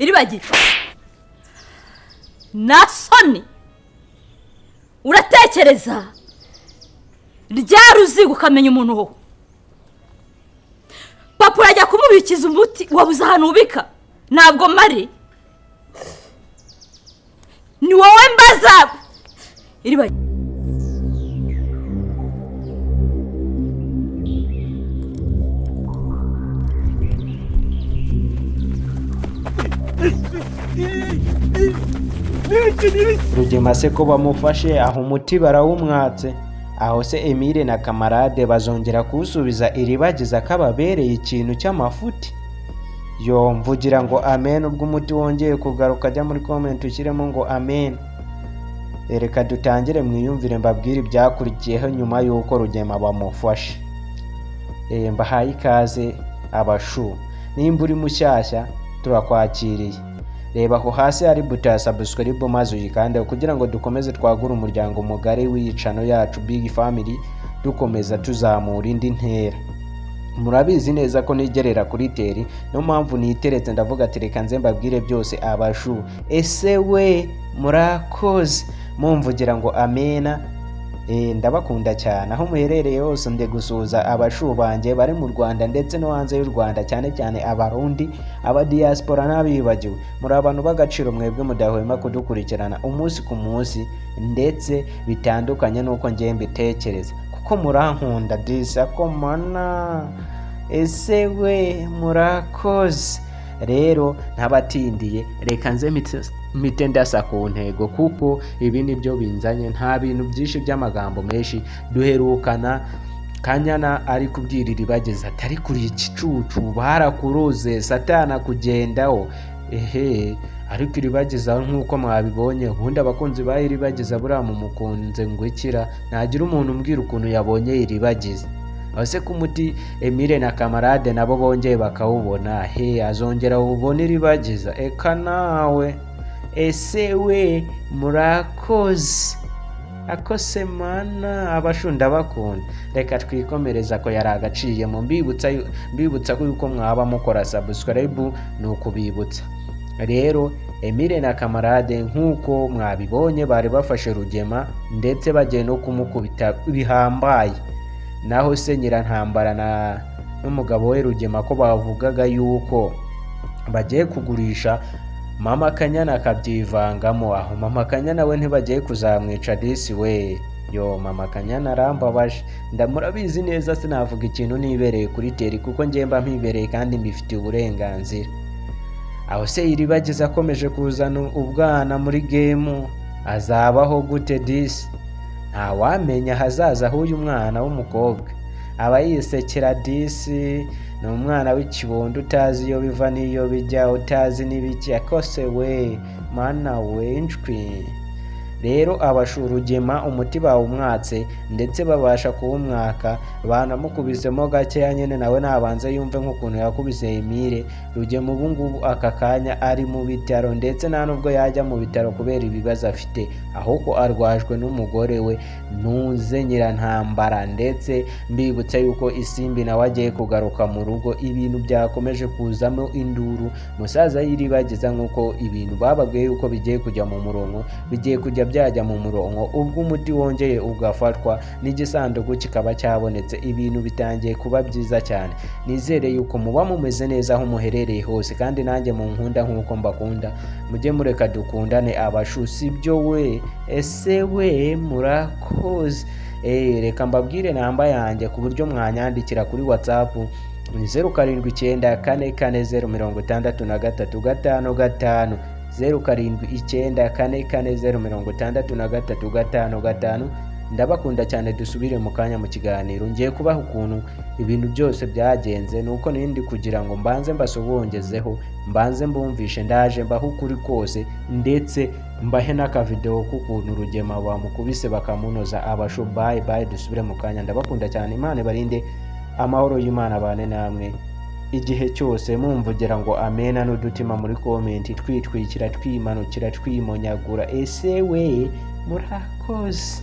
iribagiye nasoni uratekereza ryaruziga ukamenya umuntu ho papa urajya kumubikiza umuti wabuze ahantu ubika ntabwo mari ni wowe mbaza iribagiye Rugema se ko bamufashe aho umuti barawumwatse aho se Emile na kamarade bazongera kuwusubiza iribagiza kababereye ikintu cy'amafuti yo mvugira ngo amen ubwo umuti wongeye kugaruka ajya muri comment ushyiremo ngo amen. Reka dutangire mwiyumvire mbabwire ibyakurikiyeho nyuma y'uko Rugema bamufashe. Mbahaye ikaze abashu nimba uri mushyashya turakwakiriye. Reba aho hasi hari buto ya subscribe maze uyikande kugira ngo dukomeze twagura umuryango mugari w'iyicano yacu Big Family dukomeza tuzamura indi ntera. Murabizi neza ko nigerera kuri teri no mpamvu niteretse ndavuga ati reka nze mbabwire byose abashu. Ese we murakoze mumvugira ngo amena. Ndabakunda cyane aho muherereye hose nde gusuza abashu banje bari mu Rwanda ndetse no hanze y'u Rwanda cyane cyane abarundi aba diaspora n'abibagiwe muri abantu bagaciro mwebwe mudahwema kudukurikirana umunsi ku munsi ndetse bitandukanye nuko ngiye mbitekereza kuko murankunda disa ko mana. Ese we murakoze rero ntabatindiye reka nze mite ndasa ku ntego kuko ibi nibyo binzanye nta bintu byinshi by'amagambo menshi duherukana Kanyana ari kubwira iribagiza atari kuri ikicucu barakuruze satana kugendaho ariko iribagiza nk'uko mwabibonye ubundi abakunzi ba iribagiza buriya mumukunze ngwikira ntagira umuntu umbwira ukuntu yabonye iribagiza. Ase kumuti Emile na kamarade nabo bongeye bakawubona azongera ubone iribagiza eka nawe. Ese we murakoze akose mana abashunda bakunda. Reka twikomereza ko yari agaciye mu mbibutsa ko yuko mwaba mukora subscribe nuko bibutsa. Rero Emile na kamarade nk'uko mwabibonye bari bafashe Rugema ndetse bagiye no kumukubita bihambaye. Naho se Nyirantambara n'umugabo we Rugema ko bavugaga yuko bagiye kugurisha Mama Kanyana akabyivangamo aho Mama Kanyana we ntibagiye kuzamwica disi we yo Mama Kanyana arambabaje ndamurabizi neza sinavuga ikintu nibereye kuri teri kuko ngiye mba mpibereye kandi mbifitiye uburenganzira. Aho se iribagiza akomeje kuzana ubwana muri game azabaho gute disi ntawamenya hazaza h'uyu mwana w'umukobwa aba yisekera disi ni umwana w'ikibondo utazi iyo biva n'iyo bijya utazi n'ibiki akose we mana wenjwi. Rero abashu Rugema umuti bawumwatse ndetse babasha kuwumwaka banamukubisemo gakeya nyine nawe nabanze yumve nk'ukuntu yakubise Emile. Rugema ubu ngubu aka kanya ari mu bitaro ndetse nta nubwo yajya mu bitaro kubera ibibazo afite ahubwo arwajwe n'umugore we Ntuze Nyirantambara. Ndetse mbibutsa yuko Isimbi nawe agiye kugaruka mu rugo ibintu byakomeje kuzamo induru musaza yiribagiza nk'uko ibintu bababwiye yuko bigiye kujya mu murongo bigiye kujya byajya mu murongo ubwo umuti wongeye ugafatwa n'igisanduku kikaba cyabonetse ibintu bitangiye kuba byiza cyane. Nizere yuko muba mumeze neza aho muherereye hose kandi nanjye mu nkunda nk'uko mbakunda mujye mureka dukundane abashu sibyo we. Ese we murakoze. Reka mbabwire namba yanjye ku buryo mwanyandikira kuri WhatsApp 0794406355 0794406355. Ndabakunda cyane dusubire mu kanya mu kiganiro ngiye kubaha ukuntu ibintu byose byagenze nuko nindi kugira ngo mbanze mbasubongezeho mbanze mbumvishe ndaje mbaho ukuri kose ndetse mbahe n'akavideo k'ukuntu Rugema bamukubise bakamunoza abasho. Bye dusubire mu kanya ndabakunda cyane Imana barinde amahoro y'Imana bane namwe igihe cyose mumvugira ngo amena n'udutima muri comment twitwikira twimanukira twimonyagura. Ese we murakoze.